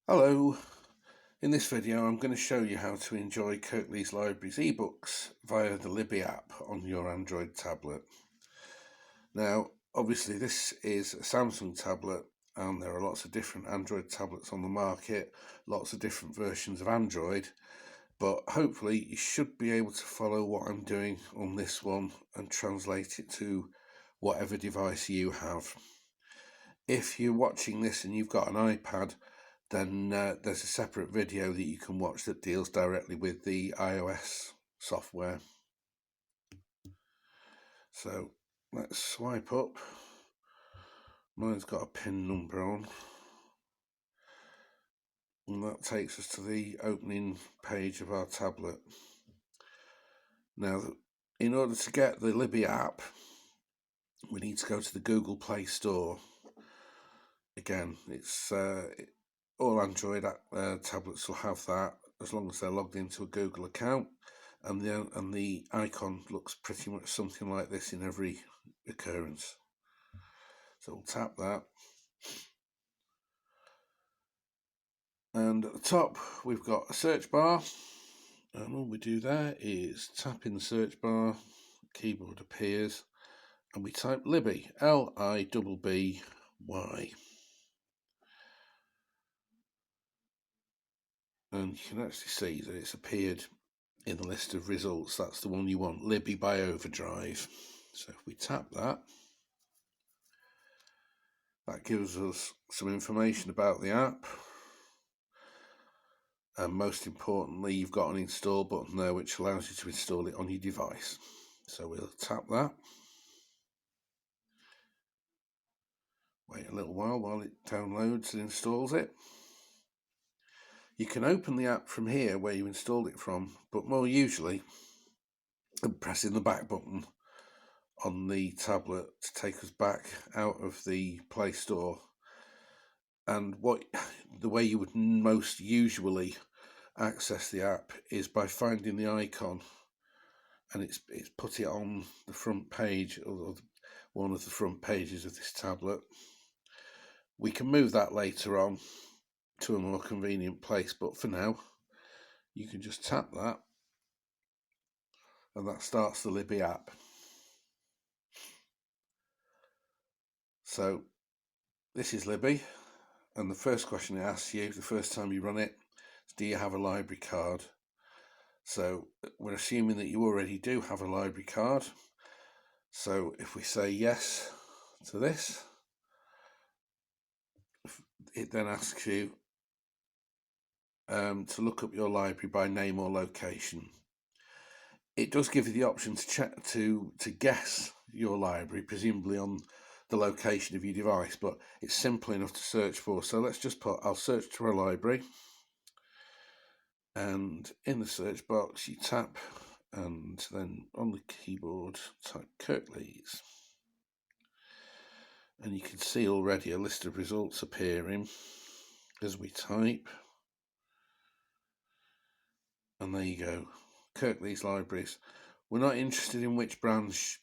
Hello, in this video I'm going to show you how to enjoy Kirklees Library's ebooks via the Libby app on your Android tablet. Now obviously this is a Samsung tablet and there are lots of different Android tablets on the market, lots of different versions of Android, but hopefully you should be able to follow what I'm doing on this one and translate it to whatever device you have. If you're watching this and you've got an iPad, then there's a separate video that you can watch that deals directly with the iOS software. So let's swipe up. Mine's got a pin number on, and that takes us to the opening page of our tablet. Now, in order to get the Libby app, we need to go to the Google Play Store. Again, it's all Android tablets will have that as long as they're logged into a Google account, and the icon looks pretty much something like this in every occurrence. So we'll tap that, and at the top we've got a search bar, and all we do there is tap in the search bar, the keyboard appears, and we type Libby, Libby. And you can actually see that it's appeared in the list of results. That's the one you want, Libby by Overdrive. So if we tap that, that gives us some information about the app. And most importantly, you've got an install button there which allows you to install it on your device. So we'll tap that. Wait a little while it downloads and installs it. You can open the app from here where you installed it from, but more usually pressing the back button on the tablet to take us back out of the Play Store. And the way you would most usually access the app is by finding the icon, and it's put it on the front page, or one of the front pages of this tablet. We can move that later on to a more convenient place, but for now you can just tap that and that starts the Libby app. So this is Libby, and the first question it asks you the first time you run it is, do you have a library card? So we're assuming that you already do have a library card. So if we say yes to this, it then asks you to look up your library by name or location. It does give you the option to check to guess your library, presumably on the location of your device, but it's simple enough to search for. So let's just I'll search for a library, and in the search box you tap, and then on the keyboard type Kirklees, and you can see already a list of results appearing as we type, and there you go, Kirklees Libraries. We're not interested in which branch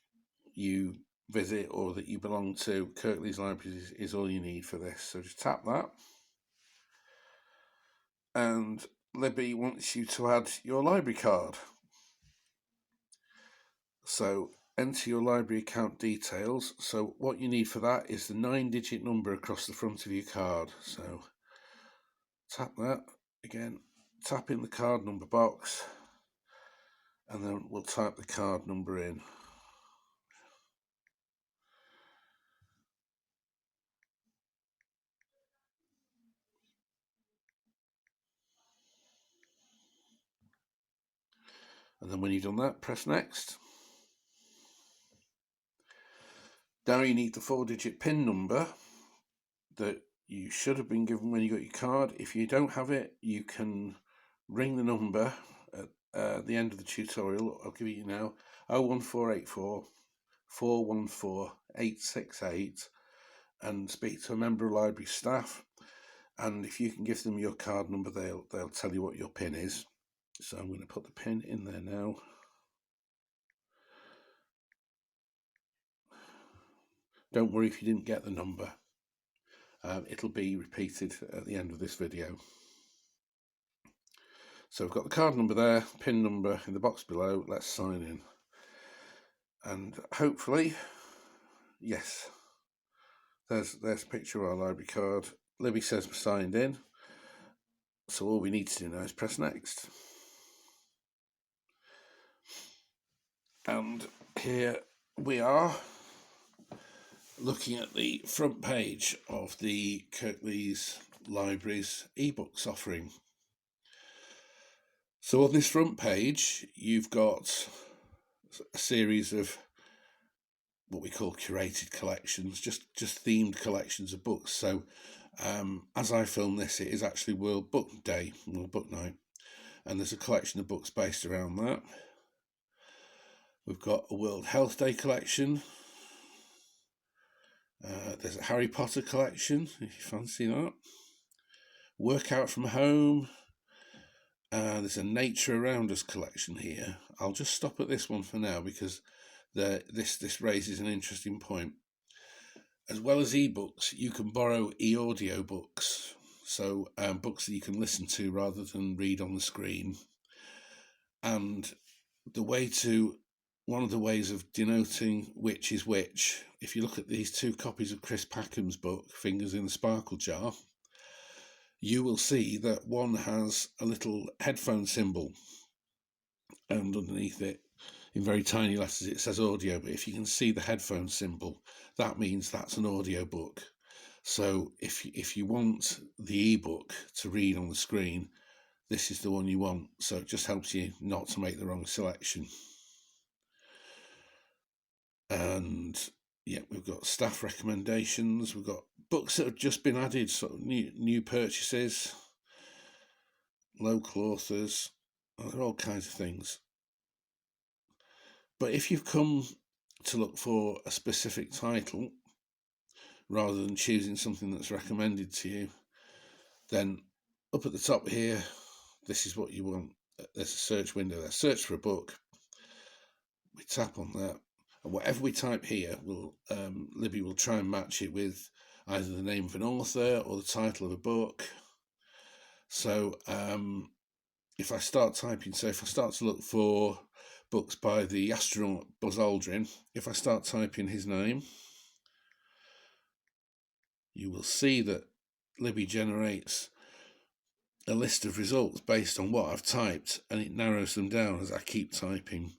you visit or that you belong to. Kirklees Libraries is all you need for this, so just tap that, and Libby wants you to add your library card. So enter your library account details. So what you need for that is the 9-digit number across the front of your card. So tap that again, tap in the card number box, and then we'll type the card number in. And then when you've done that, press next. Now you need the 4-digit PIN number that you should have been given when you got your card. If you don't have it, you can ring the number at the end of the tutorial. I'll give it you now, 01484 414 868, and speak to a member of library staff. And if you can give them your card number, they'll tell you what your PIN is. So I'm going to put the PIN in there now. Don't worry if you didn't get the number. It'll be repeated at the end of this video. So we've got the card number there, PIN number in the box below. Let's sign in. And hopefully, yes, there's a picture of our library card. Libby says we're signed in. So all we need to do now is press next. And here we are, looking at the front page of the Kirklees Libraries ebooks offering. So on this front page, you've got a series of what we call curated collections, just themed collections of books. So as I film this, it is actually World Book Day, World Book Night, and there's a collection of books based around that. We've got a World Health Day collection. There's a Harry Potter collection, if you fancy that. Workout from Home. There's a Nature Around Us collection here. I'll just stop at this one for now because this raises an interesting point. As well as ebooks, you can borrow e-audio books, so books that you can listen to rather than read on the screen. And one of the ways of denoting which is which, if you look at these two copies of Chris Packham's book, Fingers in the Sparkle Jar, you will see that one has a little headphone symbol, and underneath it, in very tiny letters, it says audio. But if you can see the headphone symbol, that means that's an audio book. So if you want the ebook to read on the screen, this is the one you want. So it just helps you not to make the wrong selection. And yeah, we've got staff recommendations. We've got books that have just been added, sort of new purchases, local authors, all kinds of things. But if you've come to look for a specific title rather than choosing something that's recommended to you, then up at the top here, this is what you want. There's a search window there. Search for a book. We tap on that, and whatever we type here, Libby will try and match it with either the name of an author or the title of a book. So if I start typing, if I start to look for books by the astronaut Buzz Aldrin, if I start typing his name, you will see that Libby generates a list of results based on what I've typed, and it narrows them down as I keep typing.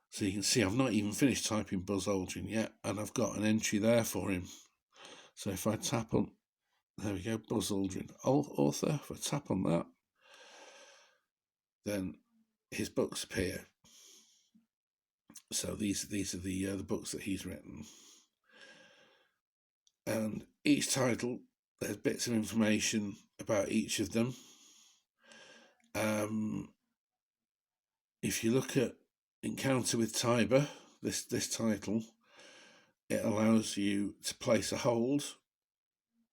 So you can see I've not even finished typing Buzz Aldrin yet, and I've got an entry there for him. So if I tap on, there we go, Buzz Aldrin, author, if I tap on that, then his books appear. So these are the books that he's written. And each title, there's bits of information about each of them. If you look at Encounter with Tiber, this title, it allows you to place a hold,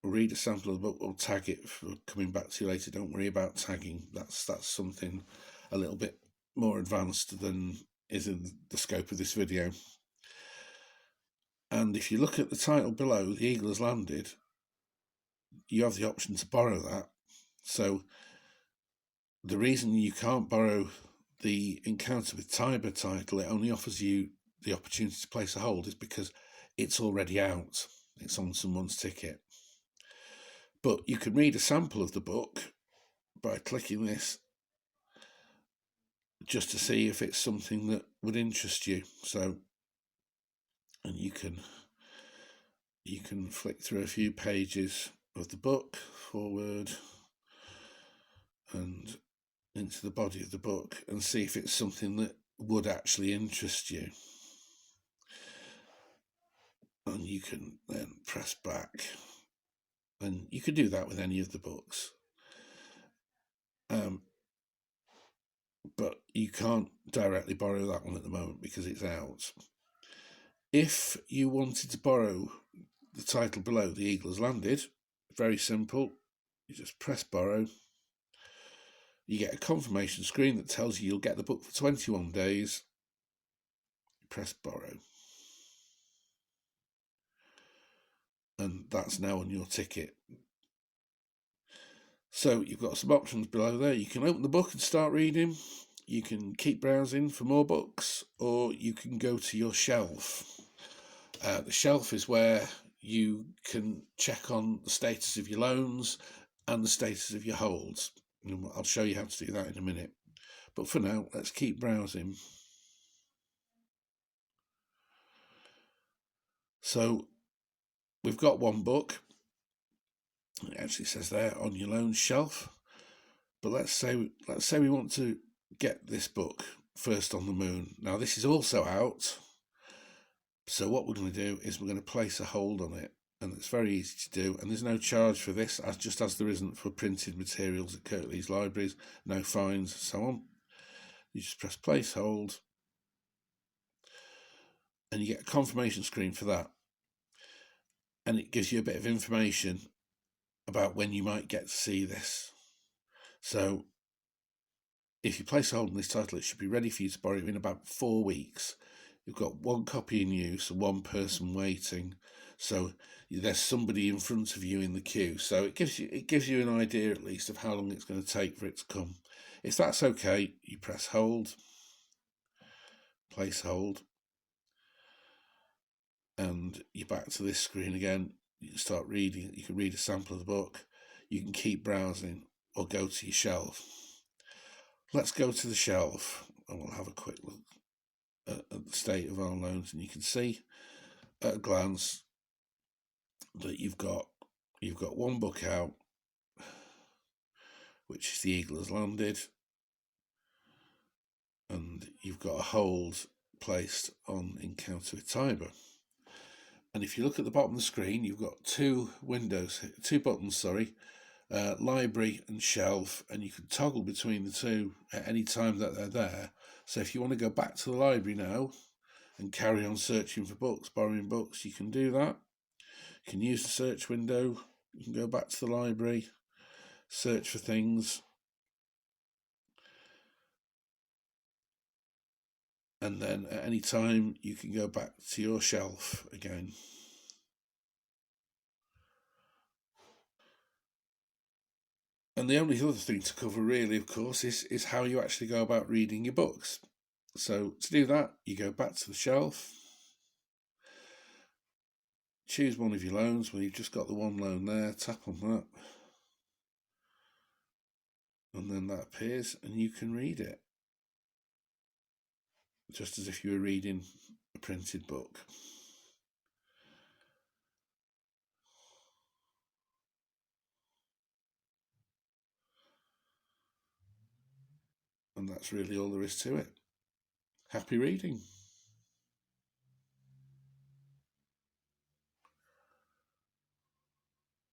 read a sample of the book, or tag it for coming back to you later. Don't worry about tagging. That's something a little bit more advanced than is in the scope of this video. And if you look at the title below, The Eagle Has Landed, you have the option to borrow that. So the reason you can't borrow the Encounter with Tiber title, it only offers you the opportunity to place a hold, is because it's already out. It's on someone's ticket. But you can read a sample of the book by clicking this, just to see if it's something that would interest you. So, and you can flick through a few pages of the book, forward and into the body of the book, and see if it's something that would actually interest you. And you can then press back, and you could do that with any of the books. But you can't directly borrow that one at the moment because it's out. If you wanted to borrow the title below, The Eagle Has Landed, very simple. You just press borrow. You get a confirmation screen that tells you you'll get the book for 21 days. Press borrow. and that's now on your ticket. So you've got some options below there. You can open the book and start reading. You can keep browsing for more books, or you can go to your shelf. The shelf is where you can check on the status of your loans and the status of your holds. And I'll show you how to do that in a minute. But for now, let's keep browsing. So we've got one book. It actually says there on your loan shelf. But let's say we want to get this book, First on the Moon. Now this is also out. So what we're going to do is we're going to place a hold on it. And it's very easy to do, and there's no charge for this, just as there isn't for printed materials at Kirklees libraries, no fines, so on. You just press place hold, and you get a confirmation screen for that. And it gives you a bit of information about when you might get to see this. So if you place a hold on this title, it should be ready for you to borrow in about 4 weeks. You've got one copy in use and one person waiting. So there's somebody in front of you in the queue. So it gives you an idea at least of how long it's going to take for it to come. If that's okay, you press hold, place hold, and you're back to this screen again. You can start reading. You can read a sample of the book. You can keep browsing or go to your shelf. Let's go to the shelf and we'll have a quick look at the state of our loans, and you can see at a glance that you've got one book out, which is The Eagle Has Landed, and you've got a hold placed on Encounter with Tiber. And if you look at the bottom of the screen, you've got two buttons, library and shelf, and you can toggle between the two at any time that they're there. So if you want to go back to the library now and carry on searching for books, borrowing books, you can do that. You can use the search window. You can go back to the library, search for things, and then at any time you can go back to your shelf again. And the only other thing to cover really, of course, is how you actually go about reading your books. So to do that, you go back to the shelf, choose one of your loans. Well, you've just got the one loan there, tap on that, and then that appears and you can read it, just as if you were reading a printed book. And that's really all there is to it. Happy reading.